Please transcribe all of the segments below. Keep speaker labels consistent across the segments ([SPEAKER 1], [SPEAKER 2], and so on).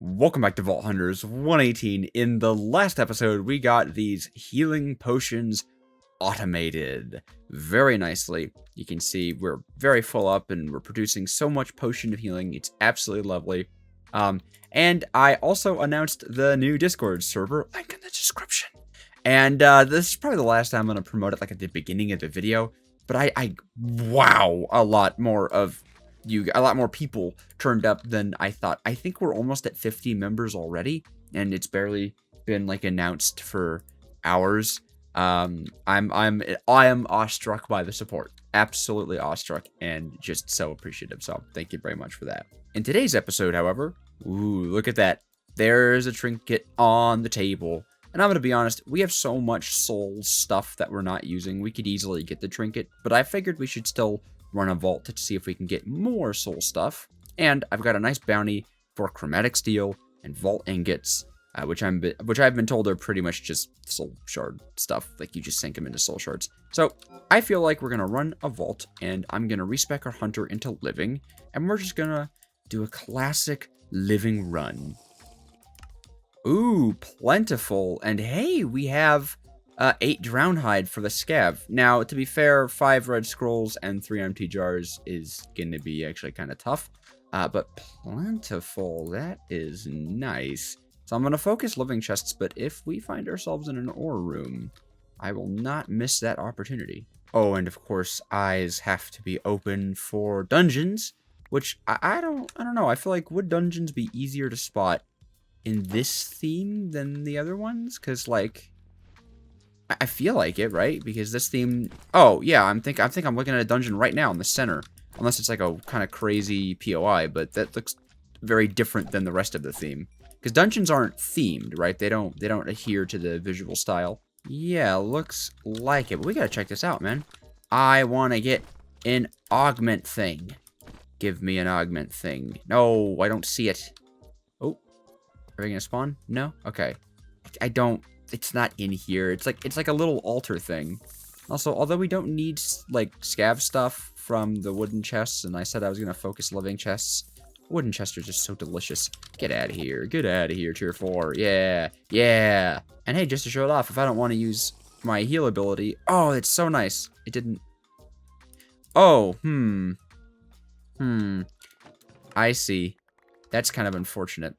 [SPEAKER 1] Welcome back to Vault Hunters 118. In the last episode, we got these healing potions automated very nicely. You can see we're very full up and we're producing so much potion of healing. It's absolutely lovely. And I also announced the new Discord server, link in the description. And this is probably the last time I'm going to promote it, like at the beginning of the video. But wow, a lot more people turned up than I thought. I think we're almost at 50 members already, and it's barely been like announced for hours. I am awestruck by the support. Absolutely awestruck and just so appreciative. So thank you very much for that. In today's episode, however, ooh, look at that. There's a trinket on the table. And I'm going to be honest, we have so much soul stuff that we're not using. We could easily get the trinket, but I figured we should still run a vault to see if we can get more soul stuff. And I've got a nice bounty for chromatic steel and vault ingots, which I've been told are pretty much just soul shard stuff. Like you just sink them into soul shards. So I feel like we're going to run a vault, and I'm going to respec our hunter into living, and we're just going to do a classic living run. Ooh, plentiful. And hey, we have 8 drown hide for the scav. Now, to be fair, 5 red scrolls and 3 empty jars is going to be actually kind of tough. But plentiful, that is nice. So I'm going to focus living chests, but if we find ourselves in an ore room, I will not miss that opportunity. Oh, and of course, eyes have to be open for dungeons, which I don't know. I feel like would dungeons be easier to spot in this theme than the other ones? Because, like, I feel like it, right? Because this theme... Oh, yeah, I think I'm looking at a dungeon right now in the center. Unless it's like a kind of crazy POI, but that looks very different than the rest of the theme. Because dungeons aren't themed, right? They don't adhere to the visual style. Yeah, looks like it. But we gotta check this out, man. I want to get an augment thing. Give me an augment thing. No, I don't see it. Oh, are we gonna spawn? No? Okay. I don't... It's not in here. It's like a little altar thing. Also, although we don't need like scav stuff from the wooden chests, and I said I was gonna focus living chests. Wooden chests are just so delicious. Get out of here. Get out of here, tier 4. Yeah. Yeah. And hey, just to show it off, if I don't want to use my heal ability. Oh, it's so nice. It didn't. Oh, I see. That's kind of unfortunate.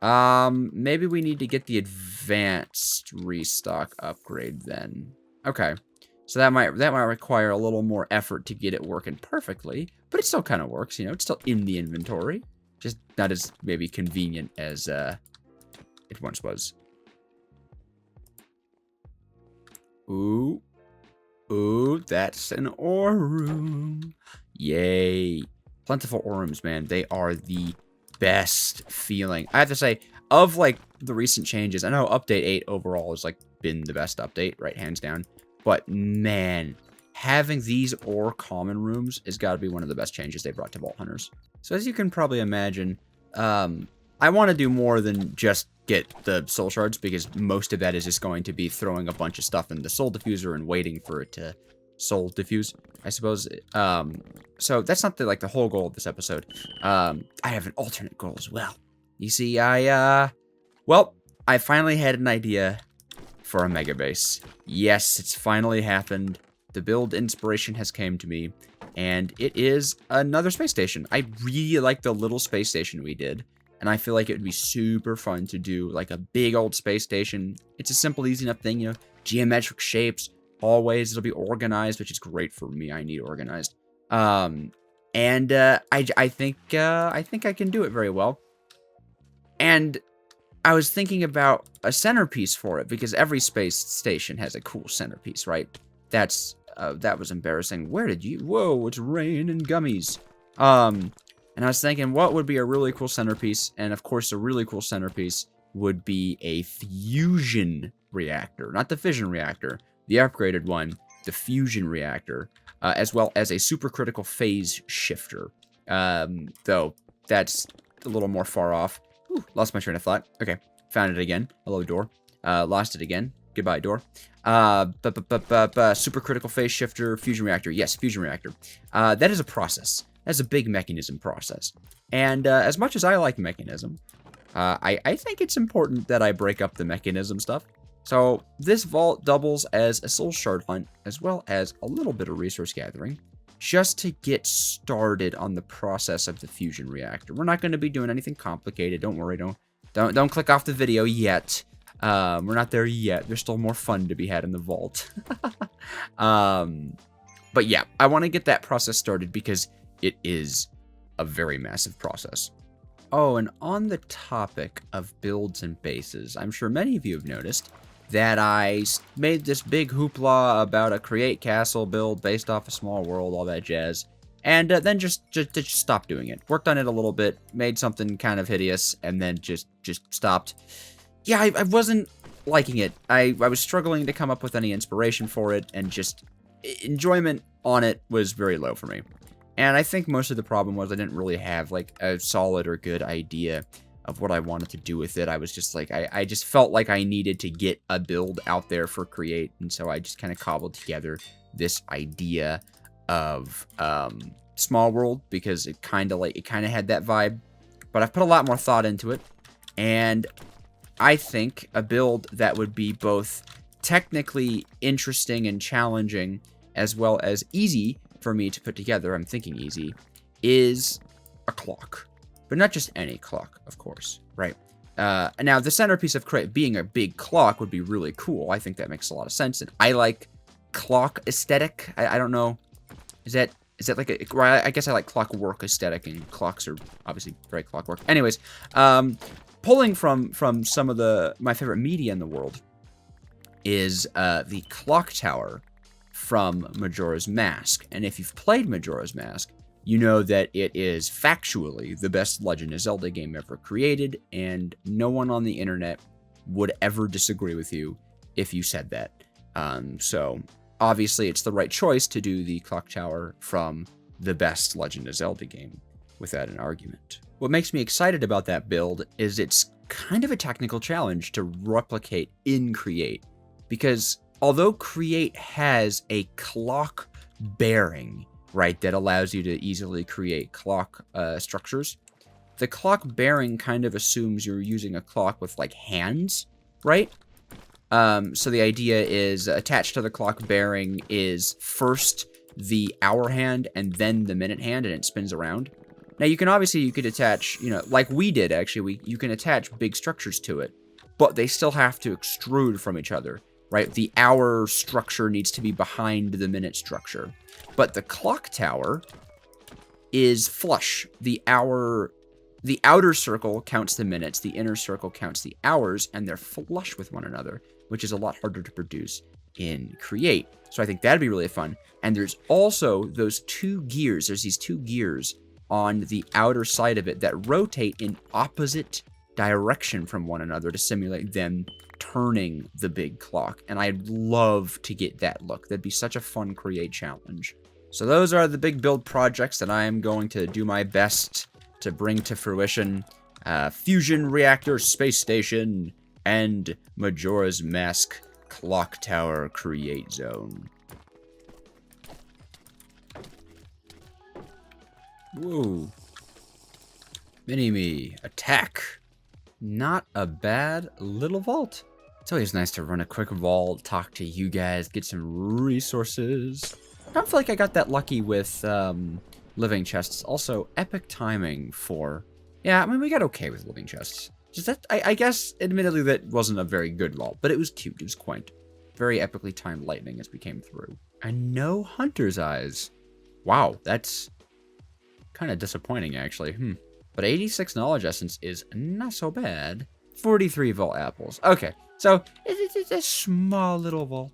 [SPEAKER 1] Maybe we need to get the advanced restock upgrade then. Okay. So that might require a little more effort to get it working perfectly, but it still kind of works, you know, it's still in the inventory. Just not as maybe convenient as it once was. Ooh. Ooh, that's an ore room. Yay. Plentiful ore rooms, man. They are the best feeling. I have to say, of like the recent changes, I know update 8 overall has like been the best update, right, hands down. But man, having these ore common rooms has got to be one of the best changes they brought to Vault Hunters. So as you can probably imagine, I want to do more than just get the soul shards, because most of that is just going to be throwing a bunch of stuff in the soul diffuser and waiting for it to soul diffuse, I suppose. So that's not the whole goal of this episode. I have an alternate goal as well. You see, well, I finally had an idea for a megabase. Yes, it's finally happened. The build inspiration has came to me, and it is another space station. I really like the little space station we did, and I feel like it would be super fun to do like a big old space station. It's a simple, easy enough thing, you know, geometric shapes, hallways, it'll be organized, which is great for me. I need organized. I think I can do it very well. And I was thinking about a centerpiece for it, because every space station has a cool centerpiece, right? That was embarrassing. Where did you... Whoa, it's raining gummies. And I was thinking, what would be a really cool centerpiece? And of course, a really cool centerpiece would be a fusion reactor. Not the fission reactor, the upgraded one, the fusion reactor, as well as a supercritical phase shifter. Though, that's a little more far off. Ooh, lost my train of thought. Okay, found it again. Hello, door. Lost it again. Goodbye, door. Supercritical phase shifter, fusion reactor. Yes, fusion reactor. That is a process. That's a big mechanism process. And as much as I like mechanism, I think it's important that I break up the mechanism stuff. So this vault doubles as a soul shard hunt, as well as a little bit of resource gathering, just to get started on the process of the fusion reactor. We're not going to be doing anything complicated. Don't worry. Don't click off the video yet. We're not there yet. There's still more fun to be had in the vault. But yeah, I want to get that process started because it is a very massive process. Oh, and on the topic of builds and bases, I'm sure many of you have noticed that I made this big hoopla about a create castle build based off a small world, all that jazz, and then just stopped doing it. Worked on it a little bit, made something kind of hideous, and then just stopped. Yeah, I wasn't liking it. I was struggling to come up with any inspiration for it, and just enjoyment on it was very low for me. And I think most of the problem was I didn't really have like a solid or good idea of what I wanted to do with it. I was just like, I just felt like I needed to get a build out there for create. And so I just kind of cobbled together this idea of small world because it kind of had that vibe. But I've put a lot more thought into it. And I think a build that would be both technically interesting and challenging as well as easy for me to put together, I'm thinking easy, is a clock. But not just any clock, of course, right? Now, the centerpiece of create being a big clock would be really cool. I think that makes a lot of sense. And I like clock aesthetic. I don't know. Is that like a... Well, I guess I like clockwork aesthetic, and clocks are obviously very clockwork. Anyways, pulling from some of my favorite media in the world is the clock tower from Majora's Mask. And if you've played Majora's Mask, you know that it is factually the best Legend of Zelda game ever created, and no one on the internet would ever disagree with you if you said that. So obviously it's the right choice to do the clock tower from the best Legend of Zelda game, without an argument. What makes me excited about that build is it's kind of a technical challenge to replicate in Create, because although Create has a clock bearing, right, that allows you to easily create clock structures, the clock bearing kind of assumes you're using a clock with like hands, right? So the idea is attached to the clock bearing is first the hour hand and then the minute hand, and it spins around. Now you could attach, like we did actually, you can attach big structures to it, but they still have to extrude from each other, right? The hour structure needs to be behind the minute structure. But the clock tower is flush. The outer circle counts the minutes, the inner circle counts the hours, and they're flush with one another, which is a lot harder to produce in Create. So I think that'd be really fun. And there's also those two gears. There's these two gears on the outer side of it that rotate in opposite direction from one another to simulate them turning the big clock. And I'd love to get that look. That'd be such a fun Create challenge. So those are the big build projects that I am going to do my best to bring to fruition. Fusion Reactor Space Station and Majora's Mask Clock Tower Create Zone. Whoa. Mini-me. Attack. Not a bad little vault. It's always nice to run a quick vault, talk to you guys, get some resources. I don't feel like I got that lucky with living chests. Also, epic timing for... Yeah, I mean, we got okay with living chests. Just that, I guess, admittedly, that wasn't a very good vault, but it was cute. It was quaint. Very epically timed lightning as we came through. And no hunter's eyes. Wow, that's kind of disappointing, actually. But 86 knowledge essence is not so bad. 43 vault apples. Okay, so it's a small little vault.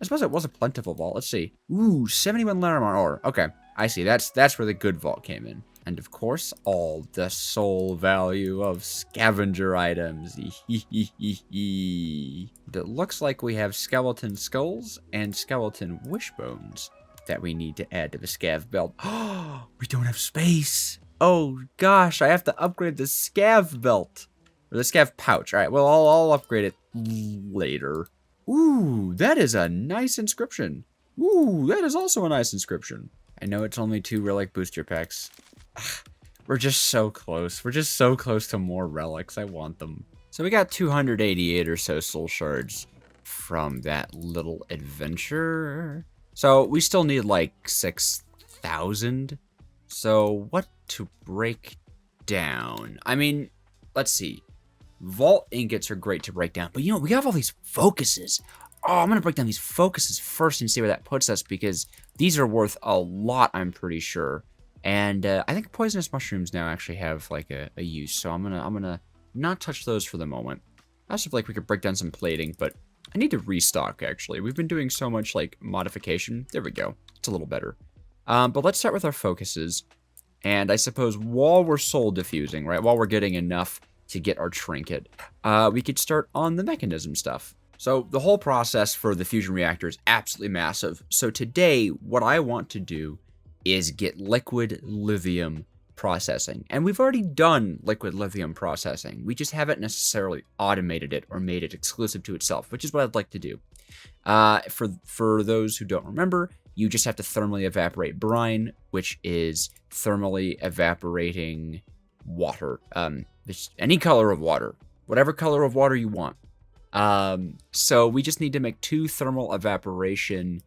[SPEAKER 1] I suppose it was a plentiful vault. Let's see. Ooh, 71 Laramar ore. Okay, I see. That's where the good vault came in. And of course, all the soul value of scavenger items. It looks like we have skeleton skulls and skeleton wishbones that we need to add to the scav belt. Oh, we don't have space. Oh gosh, I have to upgrade the scav belt. Or the scav pouch. Alright, well, I'll upgrade it later. Ooh, that is a nice inscription. Ooh, that is also a nice inscription. I know it's only 2 relic booster packs. We're just so close. We're just so close to more relics. I want them. So we got 288 or so soul shards from that little adventure. So we still need like 6,000. So what to break down? I mean, let's see. Vault ingots are great to break down, but you know, we have all these focuses. Oh, I'm going to break down these focuses first and see where that puts us, because these are worth a lot, I'm pretty sure. And I think poisonous mushrooms now actually have like a use, so I'm gonna not touch those for the moment. I also feel like we could break down some plating, but I need to restock actually. We've been doing so much like modification. There we go. It's a little better. But let's start with our focuses. And I suppose while we're soul diffusing, right, while we're getting enough to get our trinket, we could start on the mechanism stuff. So the whole process for the fusion reactor is absolutely massive. So today, what I want to do is get liquid lithium processing. And we've already done liquid lithium processing. We just haven't necessarily automated it or made it exclusive to itself, which is what I'd like to do. For those who don't remember, you just have to thermally evaporate brine, which is thermally evaporating water. Any color of water, whatever color of water you want. So we just need to make 2 thermal evaporation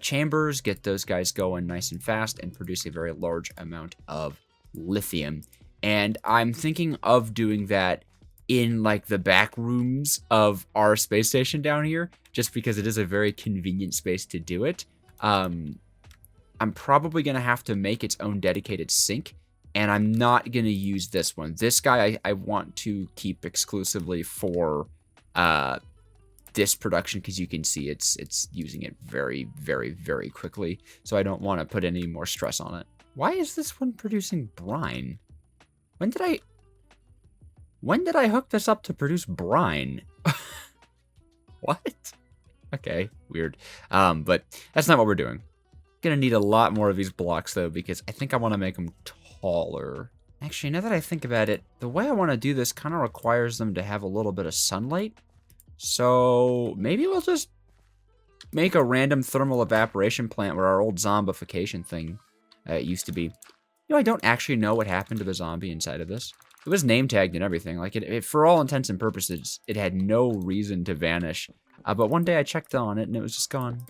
[SPEAKER 1] chambers, get those guys going nice and fast, and produce a very large amount of lithium. And I'm thinking of doing that in like the back rooms of our space station down here, just because it is a very convenient space to do it. I'm probably going to have to make its own dedicated sink, and I'm not going to use this one. This guy I want to keep exclusively for this production, because you can see it's using it very, very, very quickly. So I don't want to put any more stress on it. Why is this one producing brine? When did I hook this up to produce brine? What? Okay, weird. But that's not what we're doing. Gonna need a lot more of these blocks though, because I think I want to make them taller. Actually, now that I think about it, the way I want to do this kind of requires them to have a little bit of sunlight. So maybe we'll just make a random thermal evaporation plant where our old zombification thing used to be. You know, I don't actually know what happened to the zombie inside of this. It was name tagged and everything. Like it for all intents and purposes, it had no reason to vanish. But one day I checked on it and it was just gone.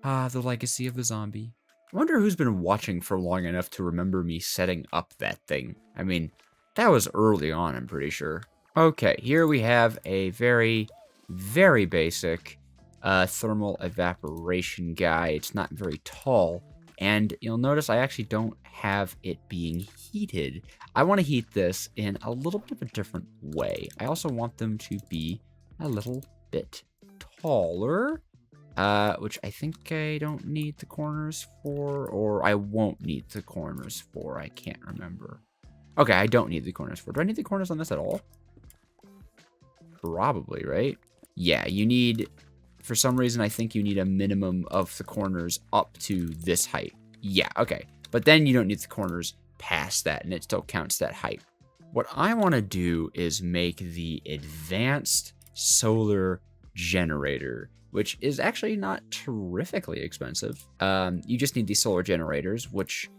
[SPEAKER 1] Ah, the legacy of the zombie. I wonder who's been watching for long enough to remember me setting up that thing. I mean, that was early on, I'm pretty sure. Okay, here we have a very, very basic thermal evaporation guy. It's not very tall. And you'll notice I actually don't have it being heated. I want to heat this in a little bit of a different way. I also want them to be a little bit taller. Which I think I don't need the corners for, or I won't need the corners for. I can't remember. Okay, I don't need the corners for. Do I need the corners on this at all? Probably, right? Yeah, you need, for some reason, I think you need a minimum of the corners up to this height. Yeah, okay. But then you don't need the corners past that, and it still counts that height. What I want to do is make the advanced solar generator, which is actually not terrifically expensive. You just need these solar generators, which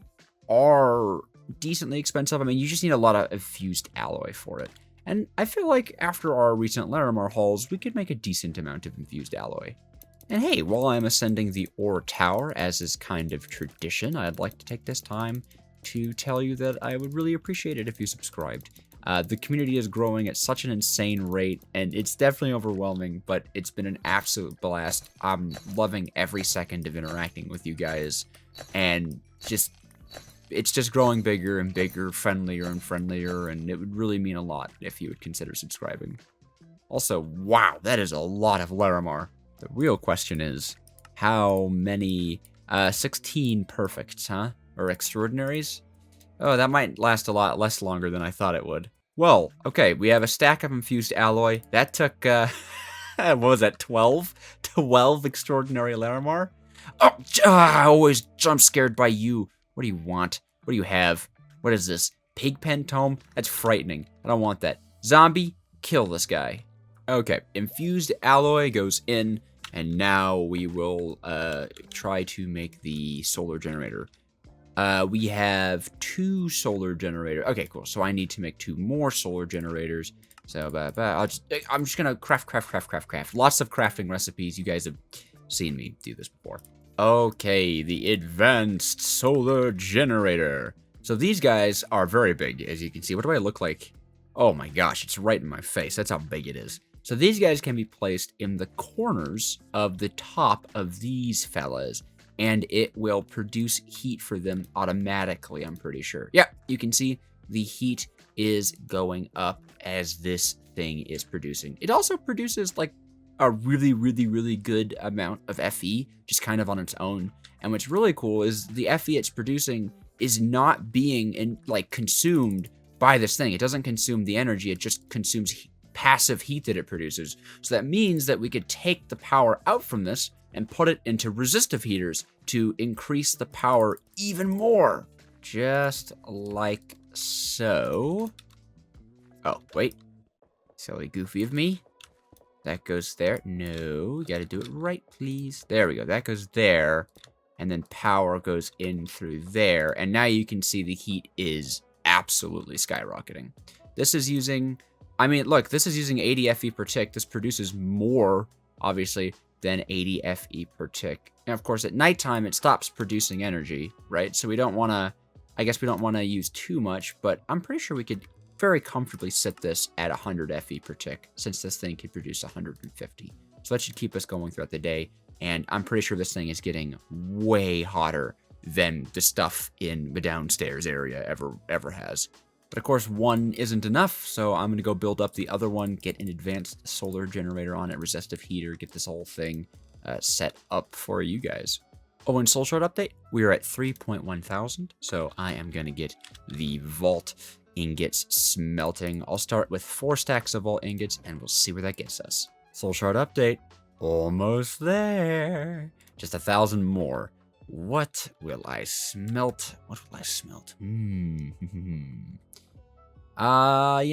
[SPEAKER 1] are decently expensive. I mean, you just need a lot of infused alloy for it. And I feel like after our recent Larimar hauls, we could make a decent amount of infused alloy. And hey, while I'm ascending the ore tower, as is kind of tradition, I'd like to take this time to tell you that I would really appreciate it if you subscribed. The community is growing at such an insane rate, and it's definitely overwhelming, but it's been an absolute blast. I'm loving every second of interacting with you guys, and it's just growing bigger and bigger, friendlier and friendlier, and it would really mean a lot if you would consider subscribing. Also, wow, that is a lot of Larimar. The real question is, how many 16 perfects, huh? Or extraordinaries? Oh, that might last a lot less longer than I thought it would. Well, okay, we have a stack of infused alloy. That took, what was that, 12? 12 extraordinary Larimar? Oh, I always jump scared by you. What do you want? What do you have? What is this? Pigpen tome? That's frightening. I don't want that. Zombie, kill this guy. Okay, infused alloy goes in, and now we will try to make the solar generator. We have 2 solar generators. Okay, cool. So I need to make 2 more solar generators. So I'm just gonna craft. Lots of crafting recipes. You guys have seen me do this before. Okay, the advanced solar generator. So these guys are very big, as you can see. What do I look like? Oh my gosh, it's right in my face. That's how big it is. So these guys can be placed in the corners of the top of these fellas, and it will produce heat for them automatically, I'm pretty sure. Yeah, you can see the heat is going up as this thing is producing. It also produces like a really good amount of FE, just kind of on its own. And what's really cool is the FE it's producing is not being consumed by this thing. It doesn't consume the energy, it just consumes passive heat that it produces. So that means that we could take the power out from this and put it into resistive heaters to increase the power even more. Just like so. Oh, wait. Silly goofy of me. That goes there. No, you gotta do it right, please. There we go. That goes there. And then power goes in through there. And now you can see the heat is absolutely skyrocketing. This is using, I mean, look, this is using 80 FE per tick. This produces more, obviously, than 80 FE per tick. And of course, at nighttime, it stops producing energy, right? So we don't want to, I guess we don't want to use too much, but I'm pretty sure we could very comfortably set this at 100 FE per tick, since this thing could produce 150. So that should keep us going throughout the day. And I'm pretty sure this thing is getting way hotter than the stuff in the downstairs area ever has. But of course, one isn't enough, so I'm going to go build up the other one, get an advanced solar generator on it, resistive heater, get this whole thing set up for you guys. Oh, and soul shard update, we are at 3.1 thousand, so I am going to get the vault ingots smelting. I'll start with 4 stacks of vault ingots, and we'll see where that gets us. Soul shard update, almost there. Just 1,000 more. What will I smelt? What will I smelt? You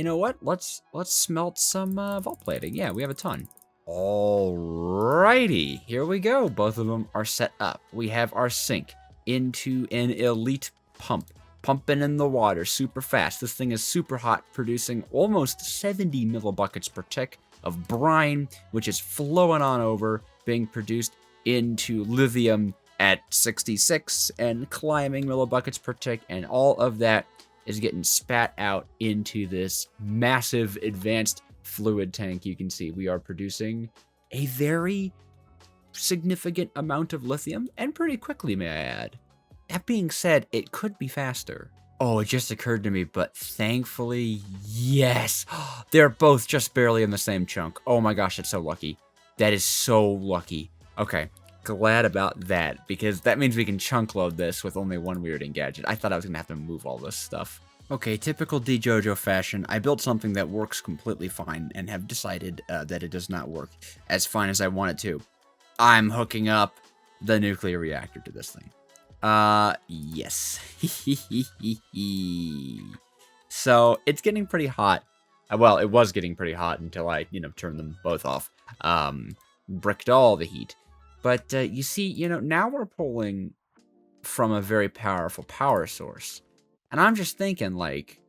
[SPEAKER 1] know what? Let's smelt some vault plating. Yeah, we have a ton. Alrighty, here we go. Both of them are set up. We have our sink into an elite pump, pumping in the water super fast. This thing is super hot, producing almost 70 millibuckets per tick of brine, which is flowing on over, being produced into lithium at 66 and climbing millibuckets per tick, and all of that is getting spat out into this massive advanced fluid tank. You can see we are producing a very significant amount of lithium, and pretty quickly, may I add. That being said, it could be faster. Oh, it just occurred to me, but thankfully, yes. They're both just barely in the same chunk. Oh my gosh, that's so lucky. That is so lucky. Okay, glad about that, because that means we can chunk load this with only one weirding gadget. I thought I was gonna have to move all this stuff. Okay, typical Dejojo fashion, I built something that works completely fine and have decided that it does not work as fine as I want it to. I'm hooking up the nuclear reactor to this thing. Yes. So, it's getting pretty hot. Well, it was getting pretty hot until I, turned them both off. Bricked all the heat. But, you see, now we're pulling from a very powerful power source. And I'm just thinking, like,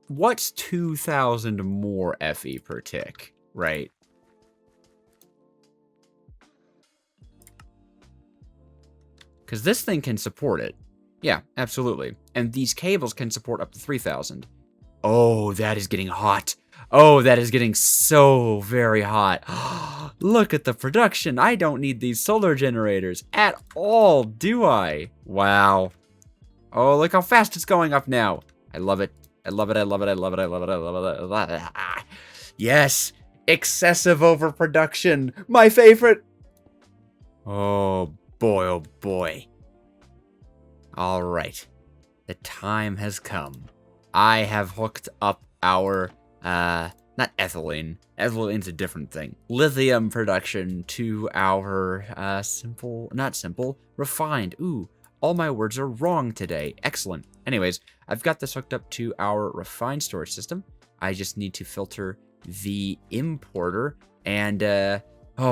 [SPEAKER 1] what's 2,000 more FE per tick, right? Because this thing can support it. Yeah, absolutely. And these cables can support up to 3,000. Oh, that is getting hot. Oh, that is getting so very hot. Look at the production. I don't need these solar generators at all, do I? Wow. Oh, look how fast it's going up now. I love it. I love it. I love it. I love it. I love it. I love it. I love it. Ah. Yes. Excessive overproduction. My favorite. Oh, boy. Oh, boy. All right. The time has come. I have hooked up our, not ethylene. Ethylene's a different thing. Lithium production to our, refined. Ooh. All my words are wrong today. Excellent. Anyways, I've got this hooked up to our refined storage system. I just need to filter the importer. And, oh,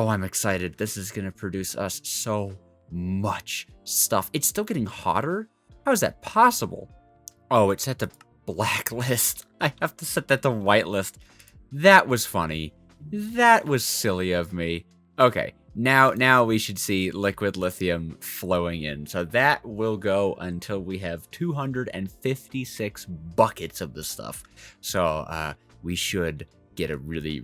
[SPEAKER 1] I'm excited. This is going to produce us so much stuff. It's still getting hotter, How is that possible? Oh, it's set to blacklist. I have to set that to whitelist. That was funny. That was silly of me. Okay, now we should see liquid lithium flowing in. So that will go until we have 256 buckets of this stuff. So we should get a really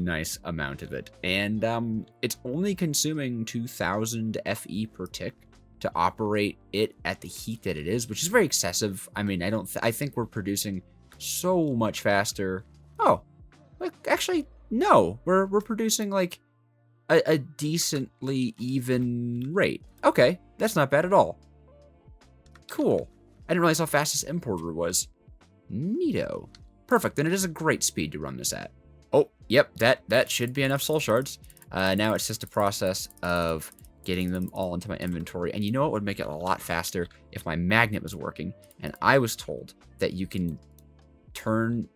[SPEAKER 1] nice amount of it. And it's only consuming 2,000 FE per tick to operate it at the heat that it is, which is very excessive. I mean, I think we're producing so much faster. Oh, like, actually, no, we're producing like a decently even rate. Okay, that's not bad at all. Cool. I didn't realize how fast this importer was. Neato. Perfect, then it is a great speed to run this at. Oh, yep, that should be enough soul shards. Now it's just a process of getting them all into my inventory. And you know what would make it a lot faster? If my magnet was working. And I was told that you can turn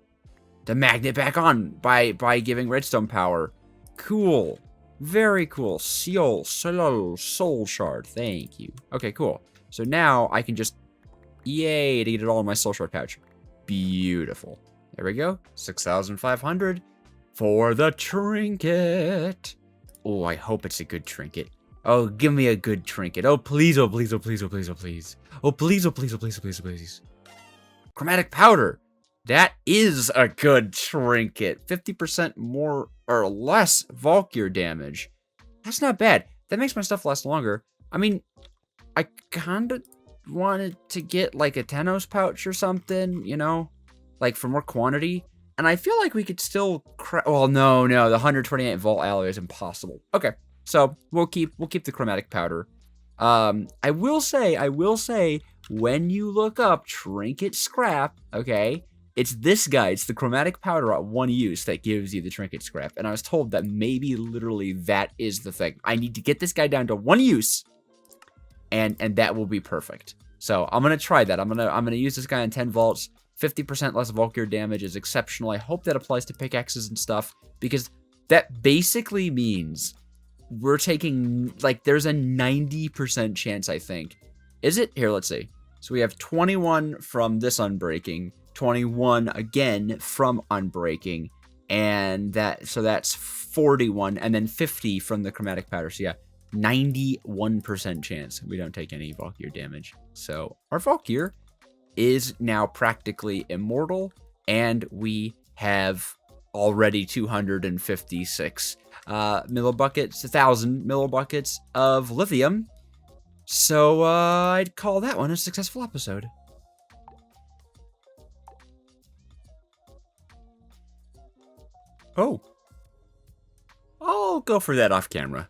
[SPEAKER 1] the magnet back on by giving redstone power. Cool. Very cool. Soul shard. Thank you. Okay, cool. So now I can just, yay, to get it all in my soul shard pouch. Beautiful. There we go. 6,500 for the trinket. Oh, I hope it's a good trinket. Oh, give me a good trinket. Oh, please, oh, please, oh, please, oh, please, oh, please. Oh, please, oh, please, oh, please, oh, please, oh, please. Chromatic powder. That is a good trinket. 50% more or less Valkyr damage. That's not bad. That makes my stuff last longer. I mean, I kind of wanted to get like a Tenos pouch or something, you know? Like for more quantity. And I feel like we could still well, no, the 128 volt alloy is impossible. Okay, so we'll keep the chromatic powder. I will say, when you look up trinket scrap, okay, it's this guy, it's the chromatic powder at 1 use that gives you the trinket scrap. And I was told that maybe literally that is the thing. I need to get this guy down to 1 use, and that will be perfect. So I'm gonna try that. I'm gonna use this guy on 10 volts. 50% less Valkyr damage is exceptional. I hope that applies to pickaxes and stuff, because that basically means we're taking, like, there's a 90% chance, I think. Is it? Here, let's see. So we have 21 from this unbreaking, 21 again from unbreaking, and so that's 41, and then 50 from the chromatic powder. So yeah, 91% chance we don't take any Valkyr damage. So our Valkyr is now practically immortal, and we have already 256 millibuckets, 1,000 millibuckets of lithium. So I'd call that one a successful episode. Oh, I'll go for that off camera.